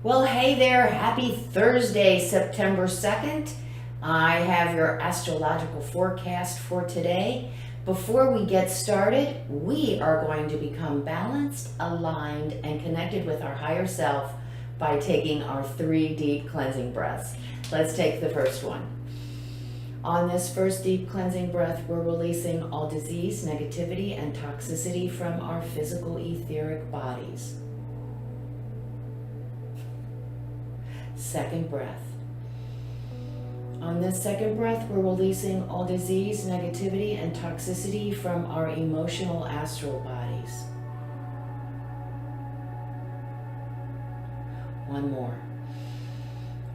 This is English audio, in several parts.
Well, hey there. Happy Thursday, September 2nd. I have your astrological forecast for today. Before we get started, we are going to become balanced, aligned, and connected with our higher self by taking our 3 deep cleansing breaths. Let's take the first one. On this first deep cleansing breath, we're releasing all disease, negativity, and toxicity from our physical etheric bodies. Second breath. On this second breath, we're releasing all disease, negativity, and toxicity from our emotional astral bodies. One more.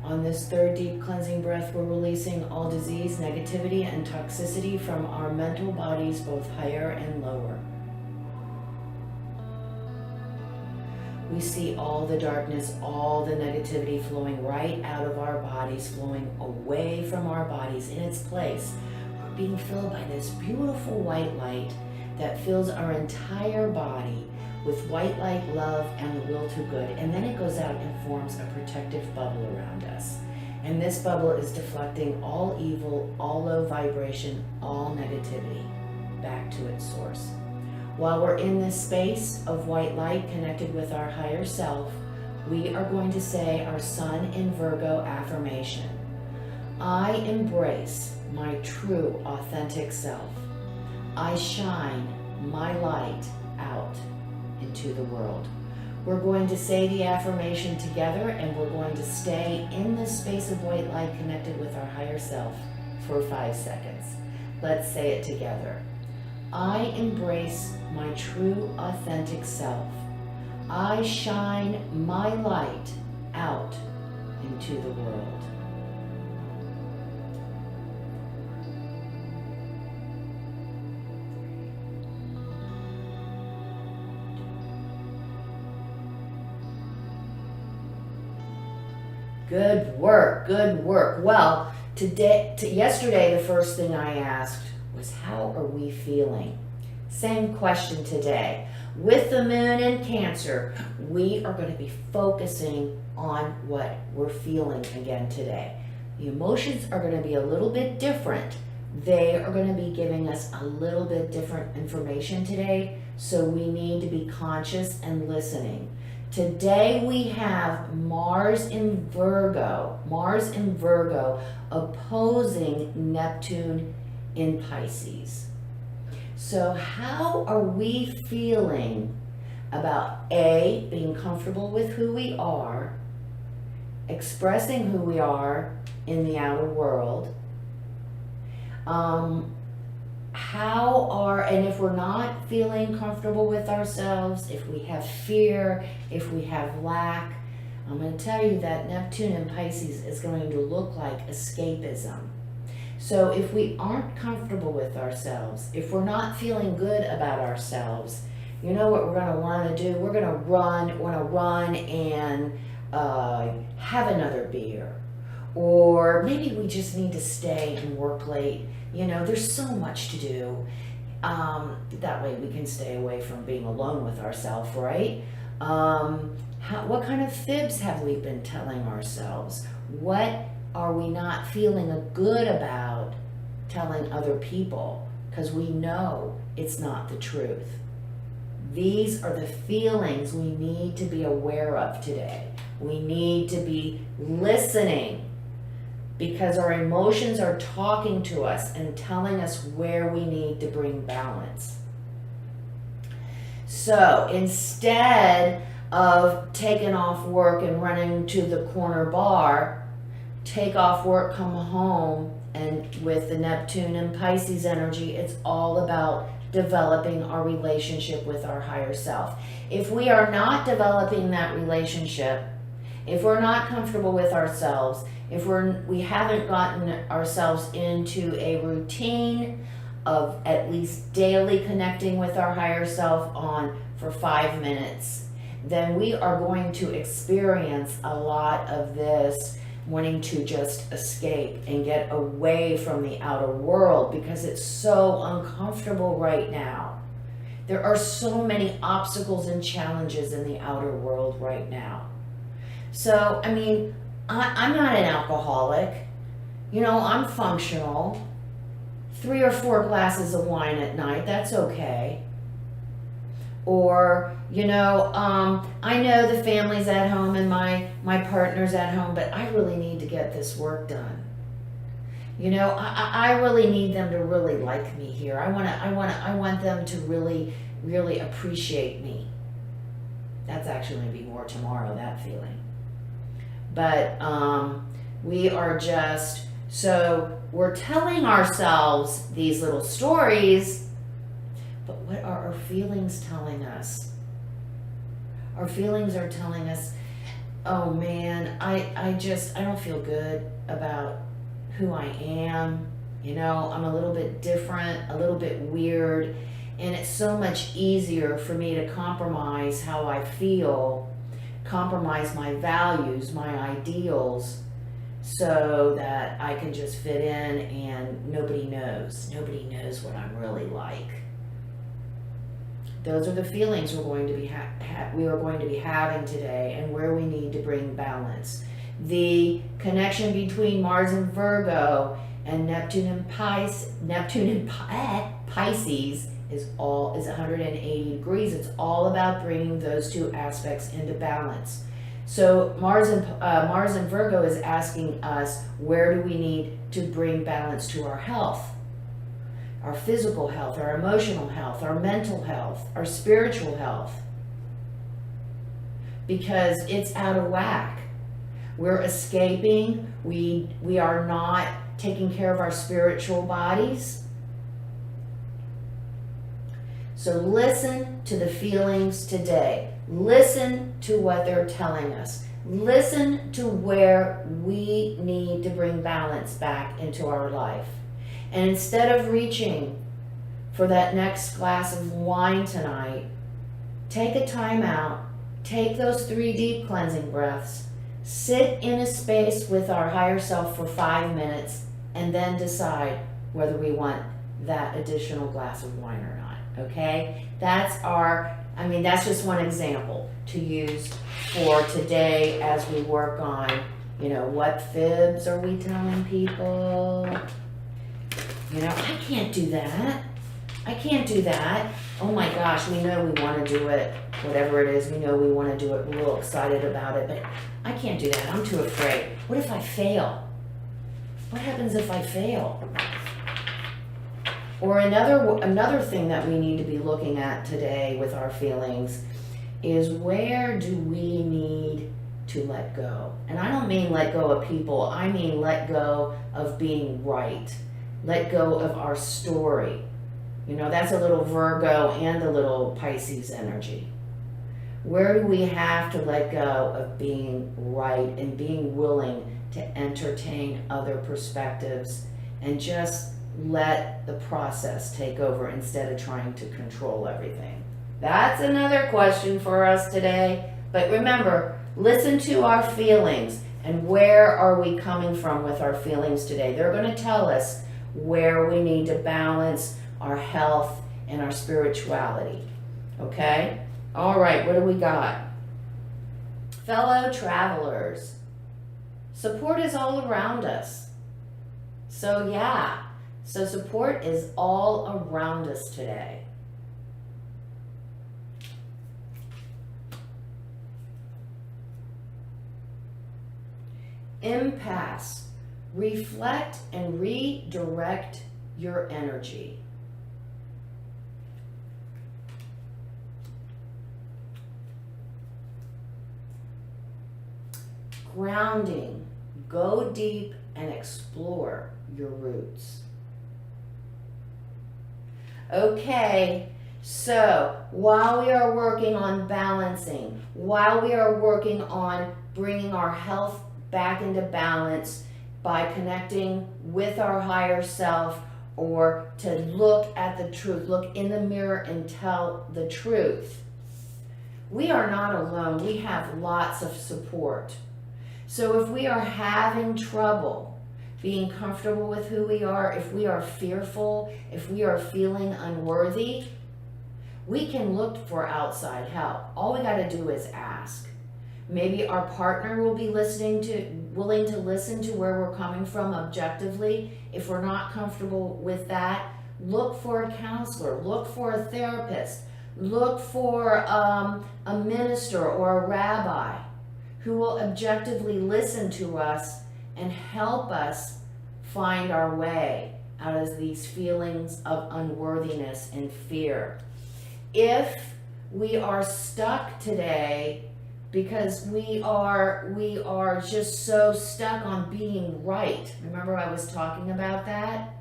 On this third deep cleansing breath, we're releasing all disease, negativity, and toxicity from our mental bodies, both higher and lower. We see all the darkness, all the negativity flowing right out of our bodies, flowing away from our bodies. In its place, we're being filled by this beautiful white light that fills our entire body with white light, love, and the will to good. And then it goes out and forms a protective bubble around us. And this bubble is deflecting all evil, all low vibration, all negativity back to its source. While we're in this space of white light connected with our higher self, we are going to say our Sun in Virgo affirmation. I embrace my true, authentic self. I shine my light out into the world. We're going to say the affirmation together, and we're going to stay in this space of white light connected with our higher self for 5 seconds. Let's say it together. I embrace my true, authentic self. I shine my light out into the world. Good work, good work. Well, yesterday, the first thing I asked was, how are we feeling? Same question today. With the moon in Cancer, we are going to be focusing on what we're feeling again today. The emotions are going to be a little bit different. They are going to be giving us a little bit different information today, so we need to be conscious and listening. Today we have Mars in Virgo opposing Neptune in Pisces. So how are we feeling about A, being comfortable with who we are, expressing who we are in the outer world, and if we're not feeling comfortable with ourselves, if we have fear, if we have lack, I'm going to tell you that Neptune in Pisces is going to look like escapism. So if we aren't comfortable with ourselves, if we're not feeling good about ourselves, you know what we're going to want to do? We're going to run and have another beer. Or maybe we just need to stay and work late. You know, there's so much to do. That way we can stay away from being alone with ourselves, right? What kind of fibs have we been telling ourselves? What are we not feeling good about telling other people? Because we know it's not the truth. These are the feelings we need to be aware of today. We need to be listening, because our emotions are talking to us and telling us where we need to bring balance. So instead of taking off work and running to the corner bar, take off work, come home, and with the Neptune and Pisces energy, it's all about developing our relationship with our higher self. If we are not developing that relationship, if we're not comfortable with ourselves, if we haven't gotten ourselves into a routine of at least daily connecting with our higher self for 5 minutes, then we are going to experience a lot of this wanting to just escape and get away from the outer world, because it's so uncomfortable right now. There are so many obstacles and challenges in the outer world right now. So, I mean, I'm not an alcoholic. You know, I'm functional. 3 or 4 glasses of wine at night, that's okay. Or, I know the family's at home and my partner's at home, but I really need to get this work done. I really need them to really like me here. I want them to really, really appreciate me. That's actually going to be more tomorrow, that feeling. But we are just, so we're telling ourselves these little stories, but what are our feelings telling us? Our feelings are telling us, oh man, I don't feel good about who I am. I'm a little bit different, a little bit weird, and it's so much easier for me to compromise how I feel, compromise my values, my ideals, so that I can just fit in and nobody knows what I'm really like. Those are the feelings we're going to be having today, and where we need to bring balance. The connection between Mars and Virgo and Neptune and Pisces is 180 degrees. It's all about bringing those two aspects into balance. So Mars and Virgo is asking us, where do we need to bring balance to our health? Our physical health, our emotional health, our mental health, our spiritual health. Because it's out of whack. We're escaping. We are not taking care of our spiritual bodies. So listen to the feelings today. Listen to what they're telling us. Listen to where we need to bring balance back into our life. And instead of reaching for that next glass of wine tonight, take a time out. Take those 3 deep cleansing breaths. Sit in a space with our higher self for 5 minutes, and then decide whether we want that additional glass of wine or not. Okay? That's just one example to use for today as we work on, what fibs are we telling people? I can't do that. I can't do that. Oh my gosh, we know we want to do it, whatever it is, we know we want to do it, we're real excited about it, but I can't do that. I'm too afraid. What if I fail? What happens if I fail? Or another thing that we need to be looking at today with our feelings is, where do we need to let go? And I don't mean let go of people. I mean let go of being right. Let go of our story. That's a little Virgo and a little Pisces energy. Where do we have to let go of being right and being willing to entertain other perspectives and just let the process take over instead of trying to control everything? That's another question for us today. But remember, listen to our feelings, and where are we coming from with our feelings today? They're going to tell us where we need to balance our health and our spirituality. Okay? All right, what do we got? Fellow travelers, support is all around us. So support is all around us today. Impasse. Reflect and redirect your energy. Grounding. Go deep and explore your roots. Okay, so while we are working on balancing, while we are working on bringing our health back into balance by connecting with our higher self, or to look at the truth, look in the mirror and tell the truth, we are not alone. We have lots of support. So if we are having trouble being comfortable with who we are, if we are fearful, if we are feeling unworthy, we can look for outside help. All we got to do is ask. Maybe our partner will be willing to listen to where we're coming from objectively. If we're not comfortable with that, look for a counselor, look for a therapist, look for a minister or a rabbi who will objectively listen to us and help us find our way out of these feelings of unworthiness and fear. If we are stuck today because we are just so stuck on being right, remember I was talking about that?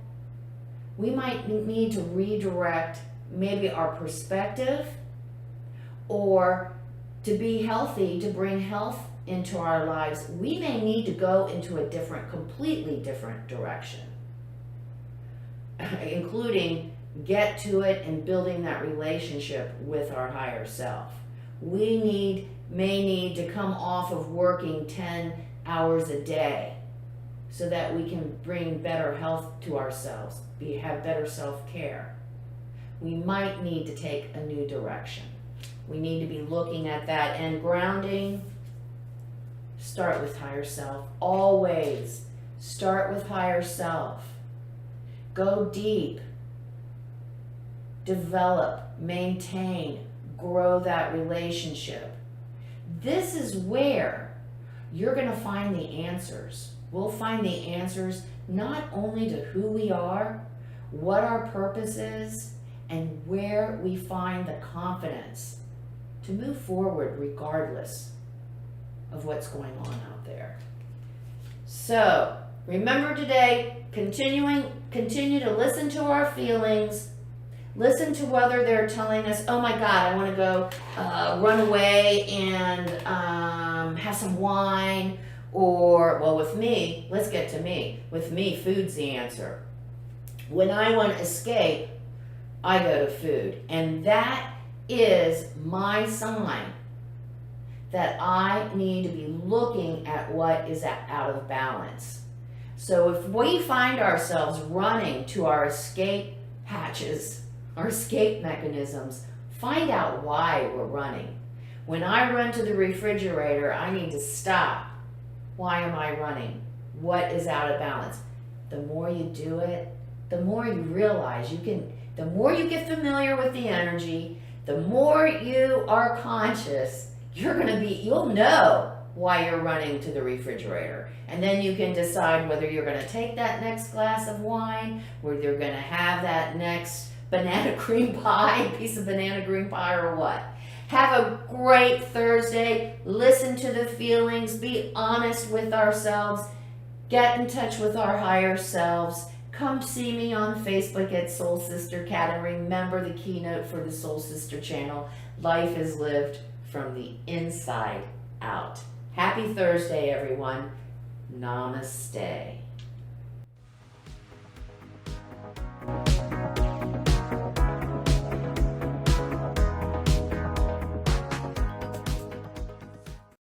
We might need to redirect maybe our perspective, or to be healthy, to bring health into our lives, we may need to go into a completely different direction, including get to it and building that relationship with our higher self. We may need to come off of working 10 hours a day so that we can bring better health to ourselves, have better self-care. We might need to take a new direction. We need to be looking at that, and grounding, start with higher self. Always start with higher self. Go deep. Develop, maintain, grow that relationship. This is where you're going to find the answers. We'll find the answers not only to who we are, what our purpose is, and where we find the confidence to move forward regardless of what's going on out there. So remember today, continue to listen to our feelings. Listen to whether they're telling us, oh my God, I want to go run away and have some wine. Or, well, with me, let's get to me. With me, food's the answer. When I want to escape, I go to food. And that is my sign that I need to be looking at what is out of balance. So if we find ourselves running to our escape hatches, our escape mechanisms, find out why we're running. When I run to the refrigerator, I need to stop. Why am I running? What is out of balance? The more you do it, the more you realize the more you get familiar with the energy, the more you are conscious, you'll know why you're running to the refrigerator. And then you can decide whether you're going to take that next glass of wine, whether you're going to have that next piece of banana cream pie, or what. Have a great Thursday. Listen to the feelings. Be honest with ourselves. Get in touch with our higher selves. Come see me on Facebook at Soul Sister Cat. And remember the keynote for the Soul Sister channel. Life is lived from the inside out. Happy Thursday, everyone. Namaste.